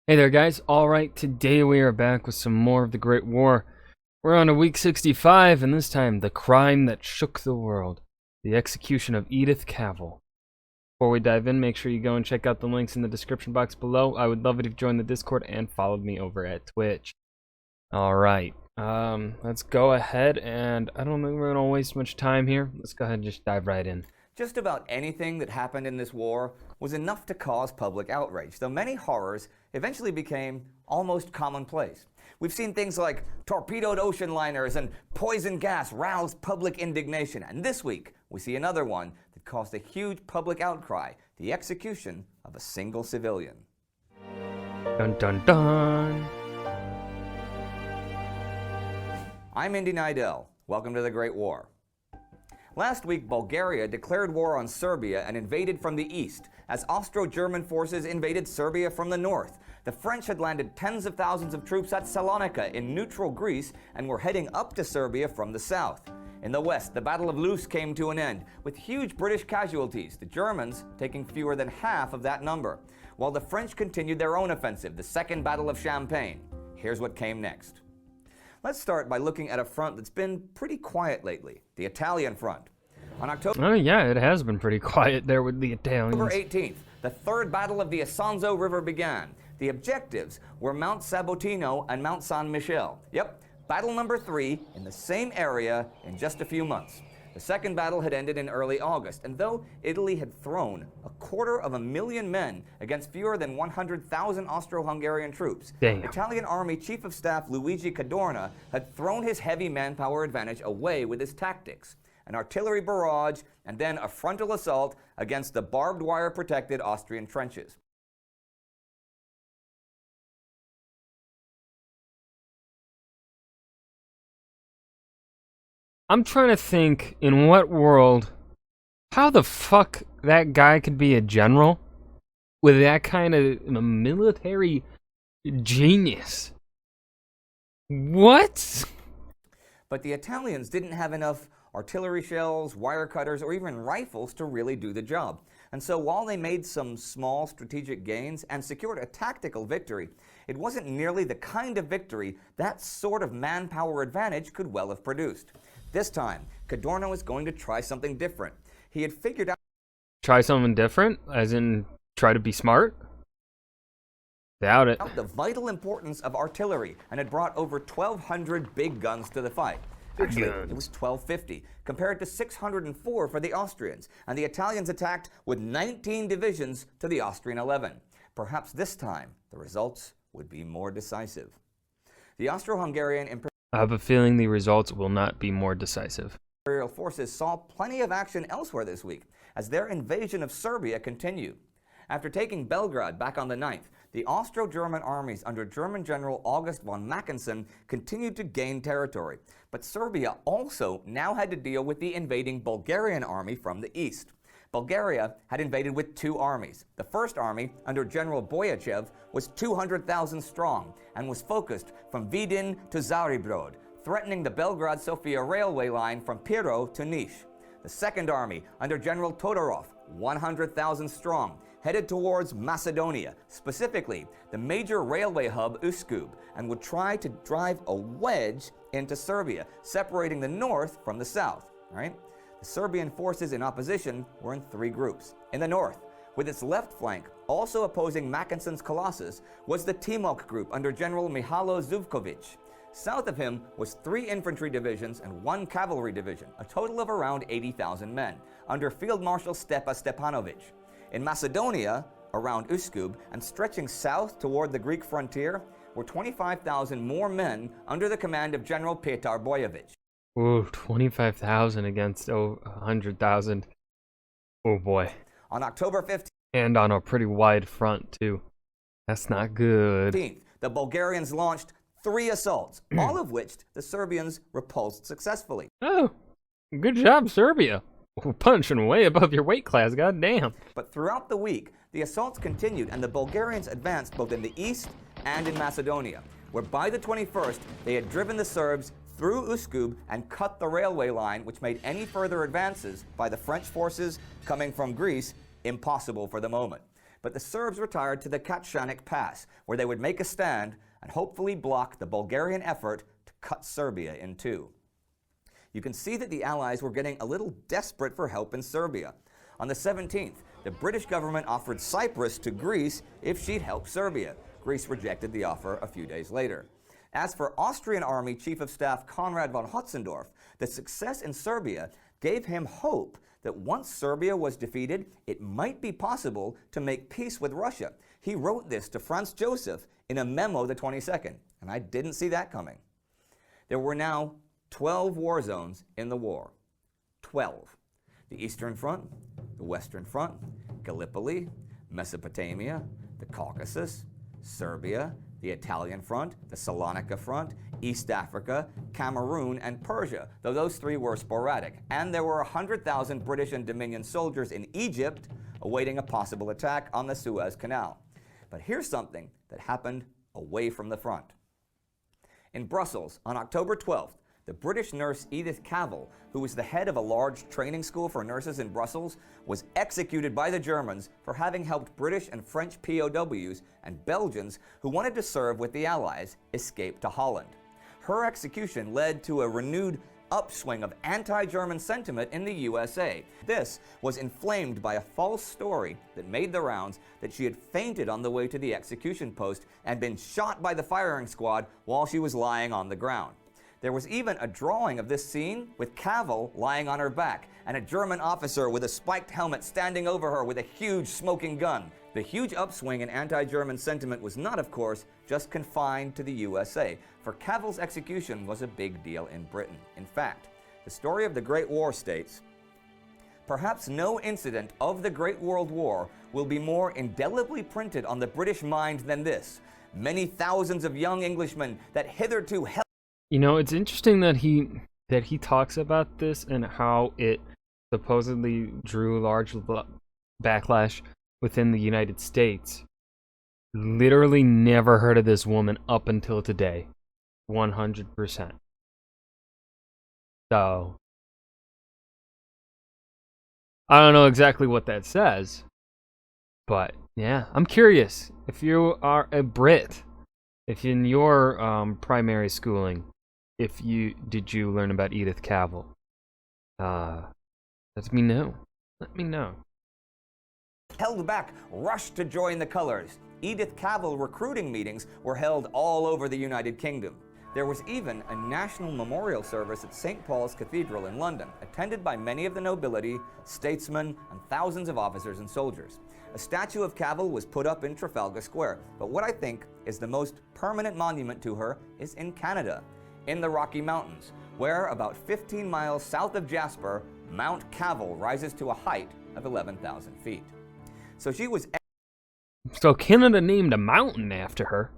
Hey there guys, alright, today we are back with some more of the Great War. We're on to week 65, and this time, the crime that shook the world. The execution of Edith Cavell. Before we dive in, make sure you go and check out the links in the description box below. I would love it if you joined the Discord and followed me over at Twitch. Alright, let's go ahead, and I don't think we're going to waste much time here. Let's go ahead and just dive right in. Just about anything that happened in this war was enough to cause public outrage, though many horrors eventually became almost commonplace. We've seen things like torpedoed ocean liners and poison gas rouse public indignation, and this week we see another one that caused a huge public outcry, the execution of a single civilian. Dun dun dun! I'm Indy Nidell. Welcome to the Great War. Last week, Bulgaria declared war on Serbia and invaded from the east, as Austro-German forces invaded Serbia from the north. The French had landed tens of thousands of troops at Salonika in neutral Greece and were heading up to Serbia from the south. In the west, the Battle of Loos came to an end, with huge British casualties, the Germans taking fewer than half of that number, while the French continued their own offensive, the Second Battle of Champagne. Here's what came next. Let's start by looking at a front that's been pretty quiet lately, the Italian front. On October it has been pretty quiet there with the Italians. 18th, the Third Battle of the Isonzo River began. The objectives were Mount Sabotino and Mount San Michele. Yep, battle number 3 in the same area in just a few months. The second battle had ended in early August, and though Italy had thrown 250,000 men against fewer than 100,000 Austro-Hungarian troops, Italian Army Chief of Staff Luigi Cadorna had thrown his heavy manpower advantage away with his tactics: an artillery barrage and then a frontal assault against the barbed wire protected Austrian trenches. I'm trying to think, in what world, how the fuck that guy could be a general with that kind of military genius. What? But the Italians didn't have enough artillery shells, wire cutters, or even rifles to really do the job. And so while they made some small strategic gains and secured a tactical victory, it wasn't nearly the kind of victory that sort of manpower advantage could well have produced. This time, Cadorna was going to try something different. He had figured out... Try something different? As in, try to be smart? Doubt it. ...the vital importance of artillery and had brought over 1,200 big guns to the fight. Actually, it was 1,250, compared to 604 for the Austrians, and the Italians attacked with 19 divisions to the Austrian 11. Perhaps this time, the results would be more decisive. The Austro-Hungarian I have a feeling the results will not be more decisive. Imperial forces saw plenty of action elsewhere this week, as their invasion of Serbia continued. After taking Belgrade back on the 9th, the Austro-German armies under German General August von Mackensen continued to gain territory, but Serbia also now had to deal with the invading Bulgarian army from the east. Bulgaria had invaded with 2 armies. The first army, under General Boyachev, was 200,000 strong and was focused from Vidin to Zaribrod, threatening the Belgrade-Sofia railway line from Piro to Niš. The second army, under General Todorov, 100,000 strong, headed towards Macedonia, specifically the major railway hub Uskub, and would try to drive a wedge into Serbia, separating the north from the south. Right? The Serbian forces in opposition were in 3 groups. In the north, with its left flank also opposing Mackensen's Colossus, was the Timok group under General Mihajlo Zuvkovic. South of him was 3 infantry divisions and 1 cavalry division, a total of around 80,000 men, under Field Marshal Stepa Stepanovic. In Macedonia, around Uskub, and stretching south toward the Greek frontier, were 25,000 more men under the command of General Petar Bojovic. Ooh, 25,000 against 100,000. Oh boy. On October 15th, and on a pretty wide front too. That's not good. The Bulgarians launched 3 assaults, all of which the Serbians repulsed successfully. Oh, good job, Serbia. Punching way above your weight class, goddamn. But throughout the week, the assaults continued and the Bulgarians advanced both in the east and in Macedonia, where by the 21st, they had driven the Serbs through Uskub and cut the railway line, which made any further advances by the French forces coming from Greece impossible for the moment. but the Serbs retired to the Kačanik Pass, where they would make a stand and hopefully block the Bulgarian effort to cut Serbia in two. You can see that the Allies were getting a little desperate for help in Serbia. On the 17th, the British government offered Cyprus to Greece if she'd help Serbia. Greece rejected the offer a few days later. As for Austrian Army Chief of Staff Konrad von Hotzendorf, the success in Serbia gave him hope that once Serbia was defeated, it might be possible to make peace with Russia. He wrote this to Franz Joseph in a memo the 22nd, and I didn't see that coming. There were now 12 war zones in the war. 12. The Eastern Front, the Western Front, Gallipoli, Mesopotamia, the Caucasus, Serbia, the Italian Front, the Salonika Front, East Africa, Cameroon, and Persia, though those three were sporadic. And there were 100,000 British and Dominion soldiers in Egypt awaiting a possible attack on the Suez Canal. But here's something that happened away from the front. In Brussels, on October 12th, the British nurse Edith Cavell, who was the head of a large training school for nurses in Brussels, was executed by the Germans for having helped British and French POWs and Belgians who wanted to serve with the Allies escape to Holland. Her execution led to a renewed upswing of anti-German sentiment in the USA. This was inflamed by a false story that made the rounds that she had fainted on the way to the execution post and been shot by the firing squad while she was lying on the ground. There was even a drawing of this scene with Cavell lying on her back and a German officer with a spiked helmet standing over her with a huge smoking gun. The huge upswing in anti-German sentiment was not, of course, just confined to the USA, for Cavell's execution was a big deal in Britain. In fact, the story of the Great War states, "Perhaps no incident of the Great World War will be more indelibly printed on the British mind than this. Many thousands of young Englishmen that hitherto held..." You know, it's interesting that he talks about this and how it supposedly drew large backlash within the United States. Literally never heard of this woman up until today. 100%. So, I don't know exactly what that says, but yeah, I'm curious if you are a Brit, if in your primary schooling, did you learn about Edith Cavell? Let me know. Let me know. Held back, rushed to join the colors. Edith Cavell recruiting meetings were held all over the United Kingdom. There was even a national memorial service at St. Paul's Cathedral in London, attended by many of the nobility, statesmen, and thousands of officers and soldiers. A statue of Cavell was put up in Trafalgar Square, but what I think is the most permanent monument to her is in Canada, in the Rocky Mountains, where about 15 miles south of Jasper, Mount Cavell rises to a height of 11,000 feet. So she was So Canada named a mountain after her.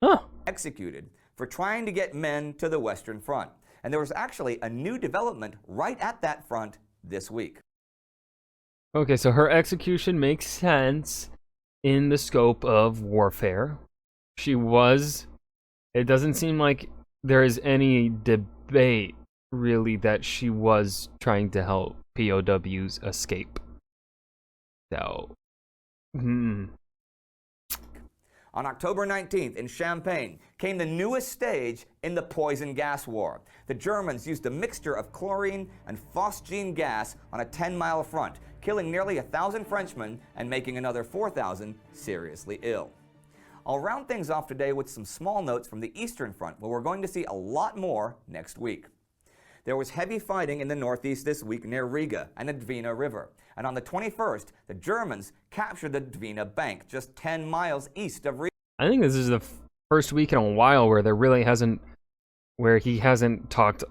Huh. executed for trying to get men to the Western Front. And there was actually a new development right at that front this week. Okay, so her execution makes sense in the scope of warfare. It doesn't seem like there is any debate, really, that she was trying to help POWs escape. So, On October 19th in Champagne came the newest stage in the poison gas war. The Germans used a mixture of chlorine and phosgene gas on a 10-mile front, killing nearly 1,000 Frenchmen and making another 4,000 seriously ill. I'll round things off today with some small notes from the Eastern Front, where we're going to see a lot more next week. There was heavy fighting in the northeast this week near Riga and the Dvina River. And on the 21st, the Germans captured the Dvina Bank, just 10 miles east of Riga. I think this is the first week in a while where he hasn't talked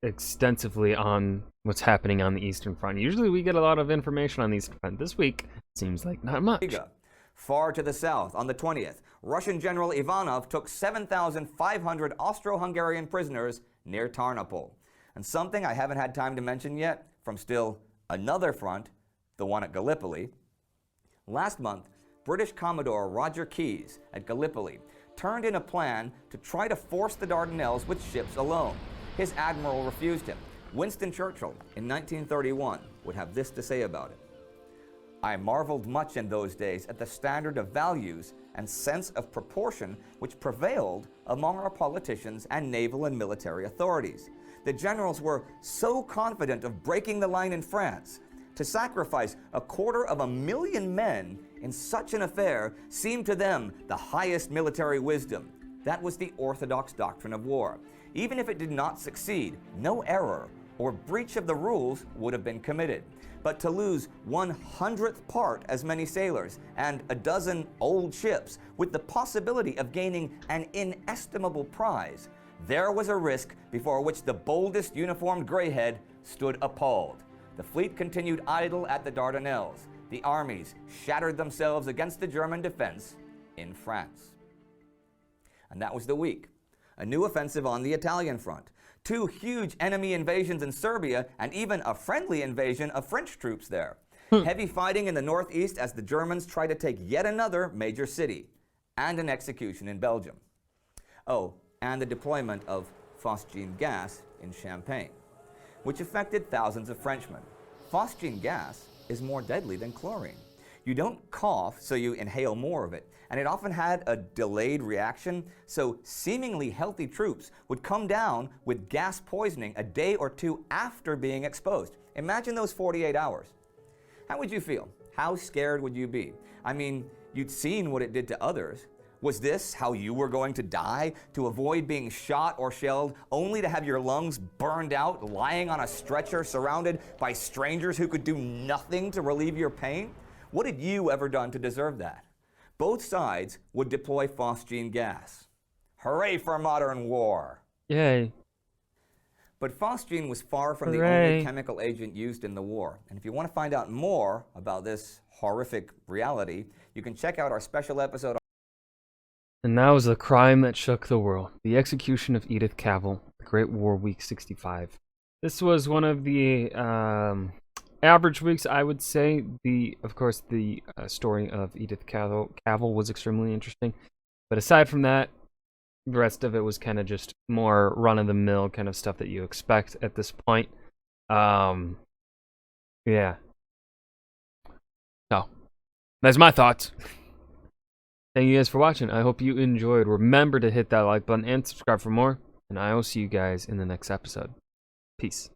extensively on what's happening on the Eastern Front. Usually we get a lot of information on the Eastern Front. This week, seems like not much. Riga. Far to the south, on the 20th, Russian General Ivanov took 7,500 Austro-Hungarian prisoners near Tarnopol. And something I haven't had time to mention yet, from still another front, the one at Gallipoli. Last month, British Commodore Roger Keyes at Gallipoli turned in a plan to try to force the Dardanelles with ships alone. His admiral refused him. Winston Churchill, in 1931, would have this to say about it. I marveled much in those days at the standard of values and sense of proportion which prevailed among our politicians and naval and military authorities. The generals were so confident of breaking the line in France. To sacrifice 250,000 men in such an affair seemed to them the highest military wisdom. That was the orthodox doctrine of war. Even if it did not succeed, no error or breach of the rules would have been committed. But to lose 1/100th part as many sailors and a dozen old ships with the possibility of gaining an inestimable prize, there was a risk before which the boldest uniformed greyhead stood appalled. The fleet continued idle at the Dardanelles. The armies shattered themselves against the German defense in France. And that was the week. A new offensive on the Italian front. 2 huge enemy invasions in Serbia, and even a friendly invasion of French troops there. Heavy fighting in the northeast as the Germans try to take yet another major city. And an execution in Belgium. Oh, and the deployment of phosgene gas in Champagne, which affected thousands of Frenchmen. Phosgene gas is more deadly than chlorine. You don't cough, so you inhale more of it, and it often had a delayed reaction, so seemingly healthy troops would come down with gas poisoning a day or 2 after being exposed. Imagine those 48 hours. How would you feel? How scared would you be? I mean, you'd seen what it did to others. Was this how you were going to die, to avoid being shot or shelled, only to have your lungs burned out, lying on a stretcher surrounded by strangers who could do nothing to relieve your pain? What had you ever done to deserve that? Both sides would deploy phosgene gas. Hooray for modern war! Yay. But phosgene was far from the Hooray. only chemical agent used in the war. And if you want to find out more about this horrific reality, you can check out our special episode. And that was the crime that shook the world. The execution of Edith Cavell, the Great War, Week 65. This was one of the average weeks, I would say. Of course, the story of Edith Cavell was extremely interesting. But aside from that, the rest of it was kind of just more run-of-the-mill kind of stuff that you expect at this point. Yeah. So, that's my thoughts. Thank you guys for watching. I hope you enjoyed. Remember to hit that like button and subscribe for more. And I will see you guys in the next episode. Peace.